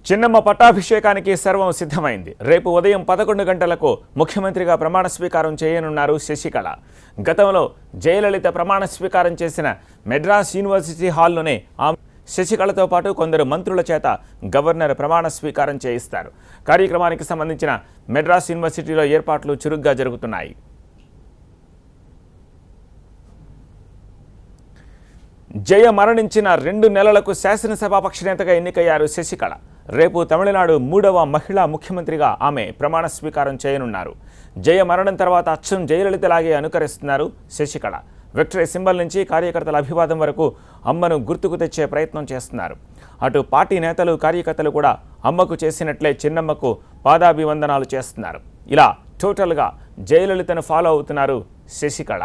చిన్నమ్మ పట్టాభిషేకానికి సర్వం సిద్ధమైంది. రేపు ఉదయం 11 గంటలకు ముఖ్యమంత్రిగా ప్రమాణ స్వీకారం చేయనున్నారు శశికళ. గతంలో జయలలిత ప్రమాణ స్వీకారం చేసిన మెడ్రాస్ యూనివర్సిటీ హాల్లోనే శశికళతో పాటు కొందరు మంత్రుల చేత గవర్నర్ ప్రమాణ స్వీకారం చేయిస్తారు. కార్యక్రమానికి సంబంధించిన మెడ్రాస్ యూనివర్సిటీలో ఏర్పాట్లు చురుగ్గా జరుగుతున్నాయి. జయ మరణించిన 2 నెలలకు శాసనసభాపక్ష నేతగా ఎన్నికయ్యారు శశికళ. రేపు తమిళనాడు 3వ మహిళా ముఖ్యమంత్రిగా ఆమె ప్రమాణ స్వీకారం చేయనున్నారు. జయ మరణం తర్వాత అచ్చం జయలలితలాగే అనుకరిస్తున్నారు శశికళ. విక్టరీ సింబల్ నుంచి కార్యకర్తల అభివాదం వరకు అమ్మను గుర్తుకు తెచ్చే ప్రయత్నం చేస్తున్నారు. అటు పార్టీ నేతలు కార్యకర్తలు కూడా అమ్మకు చేసినట్లే చిన్నమ్మకు పాదాభివందనాలు చేస్తున్నారు. ఇలా టోటల్గా జయలలితను ఫాలో అవుతున్నారు శశికళ.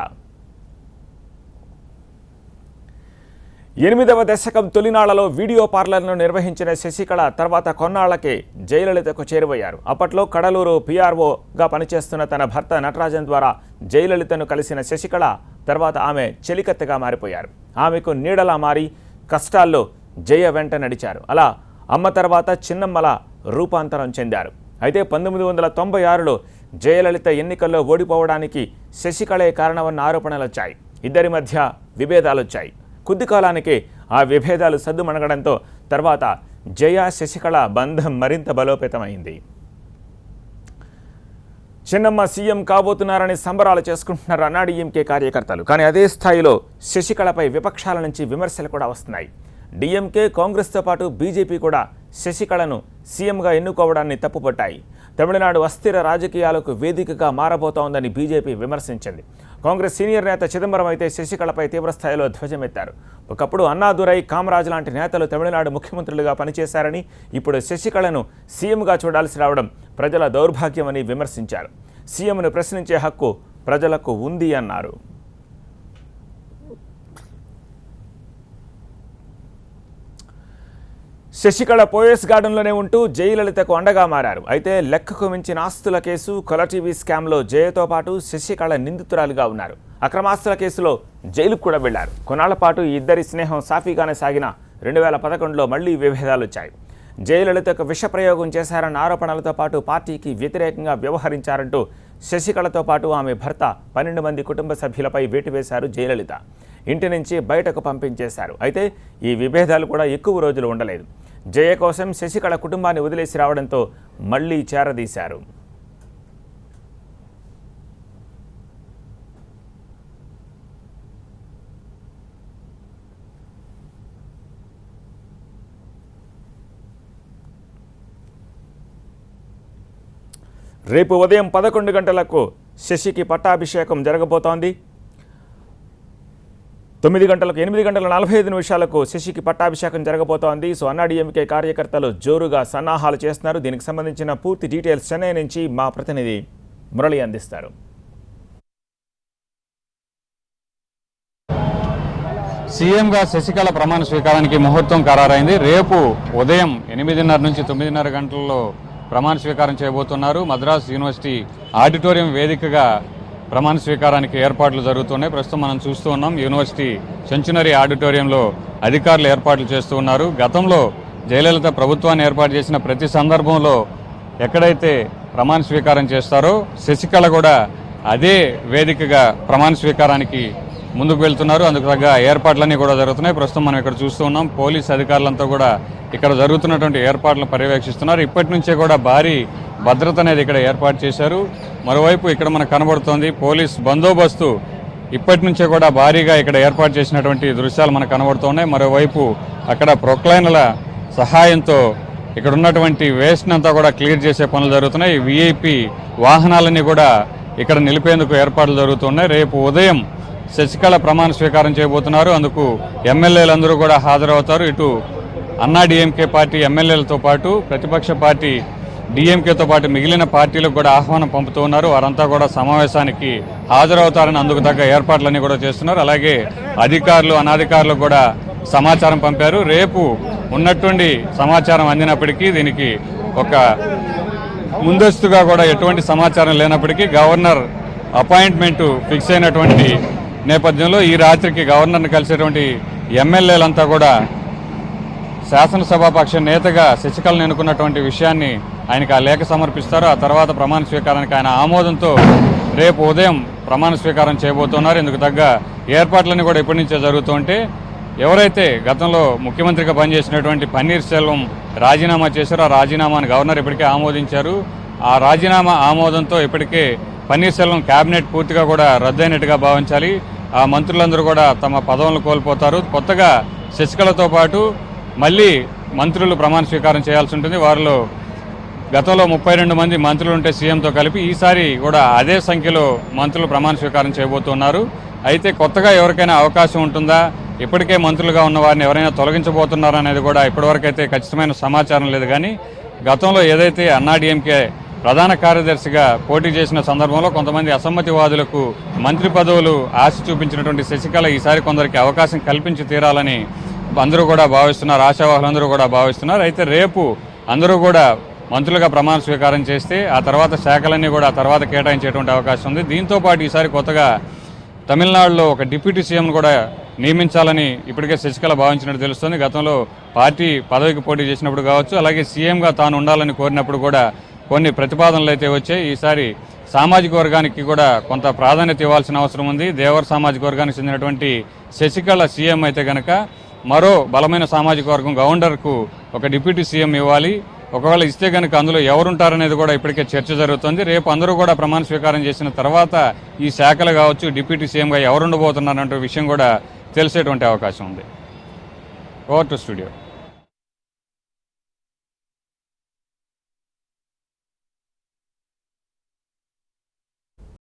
8వ దశకం తొలినాళ్లలో వీడియో పార్లర్ను నిర్వహించిన శశికళ తర్వాత కొన్నాళ్లకే జయలలితకు చేరువయ్యారు. అప్పట్లో కడలూరు PROగా పనిచేస్తున్న తన భర్త నటరాజన్ ద్వారా జయలలితను కలిసిన శశికళ తర్వాత ఆమె చెలికత్తెగా మారిపోయారు. ఆమెకు నీడలా మారి కష్టాల్లో జయ వెంట నడిచారు. అలా అమ్మ తర్వాత చిన్నమ్మల రూపాంతరం చెందారు. అయితే 1996లో జయలలిత ఎన్నికల్లో ఓడిపోవడానికి శశికళే కారణమన్న ఆరోపణలు వచ్చాయి. ఇద్దరి మధ్య విభేదాలొచ్చాయి. కొద్ది కాలానికే ఆ విభేదాలు సద్దుమణగడంతో తర్వాత జయ శశికళ బంధం మరింత బలోపేతమైంది. చిన్నమ్మ సీఎం కాబోతున్నారని సంబరాలు చేసుకుంటున్నారు అన్నాడీఎంకే కార్యకర్తలు. కానీ అదే స్థాయిలో శశికళపై విపక్షాల నుంచి విమర్శలు కూడా వస్తున్నాయి. డిఎంకే, కాంగ్రెస్తో పాటు బీజేపీ కూడా శశికళను సీఎంగా ఎన్నుకోవడాన్ని తప్పుపట్టాయి. తమిళనాడు అస్థిర రాజకీయాలకు వేదికగా మారబోతోందని బీజేపీ విమర్శించింది. కాంగ్రెస్ సీనియర్ నేత చిదంబరం అయితే శశికళపై తీవ్రస్థాయిలో ధ్వజమెత్తారు. ఒకప్పుడు అన్నాదురై, కామరాజ్ లాంటి నేతలు తమిళనాడు ముఖ్యమంత్రులుగా పనిచేశారని, ఇప్పుడు శశికళను సీఎంగా చూడాల్సి రావడం ప్రజల దౌర్భాగ్యమని విమర్శించారు. సీఎంను ప్రశ్నించే హక్కు ప్రజలకు ఉంది అన్నారు. శశికళ పోయస్ గార్డెన్లోనే ఉంటూ జయలలితకు అండగా మారారు. అయితే లెక్కకు మించిన ఆస్తుల కేసు, కలర్ టీవీ స్కామ్లో జయతో పాటు శశికళ నిందితురాలుగా ఉన్నారు. అక్రమాస్తుల కేసులో జైలుకు కూడా వెళ్లారు. కొన్నాళ్ల పాటు ఈ ఇద్దరి స్నేహం సాఫీగానే సాగిన 2011లో మళ్లీ విభేదాలు వచ్చాయి. జయలలితకు విషప్రయోగం చేశారన్న ఆరోపణలతో పాటు పార్టీకి వ్యతిరేకంగా వ్యవహరించారంటూ శశికళతో పాటు ఆమె భర్త 12 మంది కుటుంబ సభ్యులపై వేటు వేశారు జయలలిత. ఇంటి నుంచి బయటకు పంపించేశారు. అయితే ఈ విభేదాలు కూడా ఎక్కువ రోజులు ఉండలేదు. జయ కోసం శశికళ కుటుంబాన్ని వదిలేసి రావడంతో మళ్లీ చేరదీశారు. రేపు ఉదయం 11 గంటలకు శశికి పట్టాభిషేకం జరగబోతోంది. 8 గంటల 45 నిమిషాలకు శశికి పట్టాభిషేకం జరగబోతోంది. సో అన్నాడీఎంకే కార్యకర్తలు జోరుగా సన్నాహాలు చేస్తున్నారు. దీనికి సంబంధించిన పూర్తి డీటెయిల్స్ చెన్నై నుంచి మా ప్రతినిధి మురళి అందిస్తారు. సీఎంగా శశికళ ప్రమాణ స్వీకారానికి ముహూర్తం ఖరారైంది. రేపు ఉదయం 8:30 నుంచి 9:30 గంటల్లో ప్రమాణ స్వీకారం చేయబోతున్నారు. మద్రాస్ యూనివర్సిటీ ఆడిటోరియం వేదికగా ప్రమాణ స్వీకారానికి ఏర్పాట్లు జరుగుతున్నాయి. ప్రస్తుతం మనం చూస్తూ ఉన్నాం యూనివర్సిటీ సెంచునరీ ఆడిటోరియంలో అధికారులు ఏర్పాట్లు చేస్తూ ఉన్నారు. గతంలో జయలలిత ప్రభుత్వాన్ని ఏర్పాటు చేసిన ప్రతి సందర్భంలో ఎక్కడైతే ప్రమాణ స్వీకారం చేస్తారో శశికళ కూడా అదే వేదికగా ప్రమాణ స్వీకారానికి ముందుకు వెళ్తున్నారు. అందుకు తగ్గ ఏర్పాట్లన్నీ కూడా జరుగుతున్నాయి. ప్రస్తుతం మనం ఇక్కడ చూస్తూ ఉన్నాం పోలీస్ అధికారులంతా కూడా ఇక్కడ జరుగుతున్నటువంటి ఏర్పాట్లను పర్యవేక్షిస్తున్నారు. ఇప్పటి నుంచే కూడా భారీ భద్రత అనేది ఇక్కడ ఏర్పాటు చేశారు. మరోవైపు ఇక్కడ మనకు కనబడుతోంది పోలీస్ బందోబస్తు ఇప్పటి నుంచే కూడా భారీగా ఇక్కడ ఏర్పాటు చేసినటువంటి దృశ్యాలు మనకు కనబడుతున్నాయి. మరోవైపు అక్కడ ప్రొక్లైన్ల సహాయంతో ఇక్కడ ఉన్నటువంటి వేస్ట్ అంతా కూడా క్లియర్ చేసే పనులు జరుగుతున్నాయి. విఐపి వాహనాలన్నీ కూడా ఇక్కడ నిలిపేందుకు ఏర్పాట్లు జరుగుతున్నాయి. రేపు ఉదయం శశికళ ప్రమాణ స్వీకారం చేయబోతున్నారు. అందుకు ఎమ్మెల్యేలందరూ కూడా హాజరవుతారు. ఇటు అన్నాడీఎంకే పార్టీ ఎమ్మెల్యేలతో పాటు ప్రతిపక్ష పార్టీ డిఎంకేతో పాటు మిగిలిన పార్టీలకు కూడా ఆహ్వానం పంపుతూ ఉన్నారు. వారంతా కూడా సమావేశానికి హాజరవుతారని అందుకు తగ్గ ఏర్పాట్లన్నీ కూడా చేస్తున్నారు. అలాగే అధికారులు అనధికారులకు కూడా సమాచారం పంపారు. రేపు ఉన్నట్టుండి సమాచారం అందినప్పటికీ దీనికి ఒక ముందస్తుగా కూడా ఎటువంటి సమాచారం లేనప్పటికీ గవర్నర్ అపాయింట్మెంటు ఫిక్స్ అయినటువంటి నేపథ్యంలో ఈ రాత్రికి గవర్నర్ని కలిసేటువంటి ఎమ్మెల్యేలంతా కూడా శాసనసభాపక్ష నేతగా శశికళను ఎన్నుకున్నటువంటి విషయాన్ని ఆయనకు ఆ లేఖ సమర్పిస్తారు. ఆ తర్వాత ప్రమాణ స్వీకారానికి ఆయన ఆమోదంతో రేపు ఉదయం ప్రమాణ స్వీకారం చేయబోతున్నారు. ఇందుకు తగ్గ ఏర్పాట్లన్నీ కూడా ఇప్పటి నుంచే జరుగుతుంటే ఎవరైతే గతంలో ముఖ్యమంత్రిగా పనిచేసినటువంటి పన్నీర్ సెల్వం రాజీనామా చేశారో ఆ రాజీనామాను గవర్నర్ ఇప్పటికే ఆమోదించారు. ఆ రాజీనామా ఆమోదంతో ఇప్పటికే పన్నీర్ సెల్వం క్యాబినెట్ పూర్తిగా కూడా రద్దయినట్టుగా భావించాలి. ఆ మంత్రులందరూ కూడా తమ పదవులను కోల్పోతారు. కొత్తగా శశికళతో పాటు మళ్ళీ మంత్రులు ప్రమాణ స్వీకారం చేయాల్సి ఉంటుంది. వారిలో గతంలో 32 మంది మంత్రులు ఉంటే సీఎంతో కలిపి ఈసారి కూడా అదే సంఖ్యలో మంత్రులు ప్రమాణ స్వీకారం చేయబోతున్నారు. అయితే కొత్తగా ఎవరికైనా అవకాశం ఉంటుందా, ఇప్పటికే మంత్రులుగా ఉన్న వారిని ఎవరైనా తొలగించబోతున్నారా అనేది కూడా ఇప్పటివరకైతే ఖచ్చితమైన సమాచారం లేదు. కానీ గతంలో ఏదైతే అన్నాడీఎంకే ప్రధాన కార్యదర్శిగా పోటీ చేసిన సందర్భంలో కొంతమంది అసమ్మతివాదులకు మంత్రి పదవులు ఆశ చూపించినటువంటి శశికళ ఈసారి కొందరికి అవకాశం కల్పించి తీరాలని అందరూ కూడా భావిస్తున్నారు, ఆశావాహులందరూ కూడా భావిస్తున్నారు. అయితే రేపు అందరూ కూడా మంత్రులుగా ప్రమాణ స్వీకారం చేస్తే ఆ తర్వాత శాఖలన్నీ కూడా ఆ తర్వాత కేటాయించేటువంటి అవకాశం ఉంది. దీంతో పాటు ఈసారి కొత్తగా తమిళనాడులో ఒక డిప్యూటీ సీఎంను కూడా నియమించాలని ఇప్పటికే శశికళ భావించినట్టు తెలుస్తుంది. గతంలో పార్టీ పదవికి పోటీ చేసినప్పుడు కావచ్చు, అలాగే సీఎంగా తాను ఉండాలని కోరినప్పుడు కూడా కొన్ని ప్రతిపాదనలు అయితే వచ్చాయి. ఈసారి సామాజిక వర్గానికి కూడా కొంత ప్రాధాన్యత ఇవ్వాల్సిన అవసరం ఉంది. దేవర సామాజిక వర్గానికి చెందినటువంటి శశికళ సీఎం అయితే కనుక మరో బలమైన సామాజిక వర్గం గవర్నర్కు ఒక డిప్యూటీ సీఎం ఇవ్వాలి. ఒకవేళ ఇస్తే కనుక అందులో ఎవరుంటారనేది కూడా ఇప్పటికే చర్చ జరుగుతుంది. రేపు అందరూ కూడా ప్రమాణ స్వీకారం చేసిన తర్వాత ఈ శాఖలు కావచ్చు, డిప్యూటీ సీఎంగా ఎవరుండబోతున్నారనే విషయం కూడా తెలిసేటువంటి అవకాశం ఉంది. Over to studio.